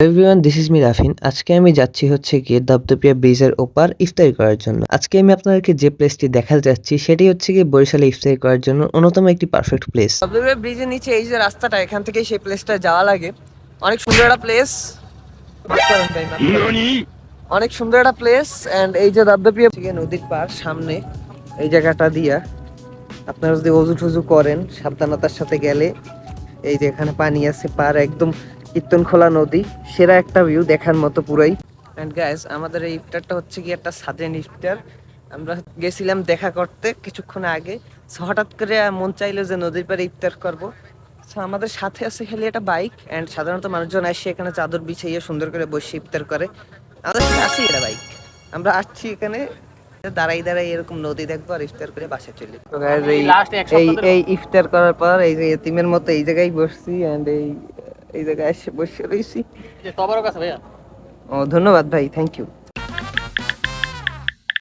Everyone this is me রাফিন। আজকে আমি যাচ্ছি হচ্ছে গিয়ে দপদপিয়া ব্রিজের ওপার ইফতারি করার জন্য। আজকে আমি আপনাদেরকে যে প্লেসটি দেখাতে যাচ্ছি সেটি হচ্ছে গিয়ে বরিশালে ইফতারি করার জন্য অন্যতম একটি পারফেক্ট প্লেস। দপদপিয়া ব্রিজের নিচে এই যে রাস্তাটা, এখান থেকেই সেই প্লেসটা যাওয়া লাগে। অনেক সুন্দর একটা প্লেস, অনেক সুন্দর একটা প্লেস। এন্ড এই যে দপদপিয়া নদীর পার সামনে এই জায়গাটা দিয়া আপনারা যদি অজু টজু করেন সাবধানতার সাথে গেলে, এই যে এখানে পানি আছে, পার একদম কীর্তনখোলা নদী, সেরা একটা ভিউ দেখার মতো পুরাই। এন্ড গাইস, আমাদের এই ইফতারটা হচ্ছে কি একটা সাদেন ইফতার। আমরা গেছিলাম দেখা করতে কিছুক্ষণ আগে, সো হঠাৎ করে মন চাইলো যে নদীর পাড়ে ইফতার করব। সো আমাদের সাথে আছে খালি একটা বাইক, এন্ড সাধারণত মানুষজন আসে এখানে চাদর বিছাইয়ে সুন্দর করে বসে ইফতার করে। আমাদের সাথে আছে এটা বাইক, আমরা আসছি এখানে দাঁড়াই দাঁড়াই এরকম নদী দেখবো আর ইফতার করে বাসায় চলি। তো গাইস, এই ইফতার করার পর এই যে এতিমের মতো এই জায়গায় বসছি, এন্ড এই জায়গায় এসে বসে রয়েছি। ও ধন্যবাদ ভাই, থ্যাংক ইউ।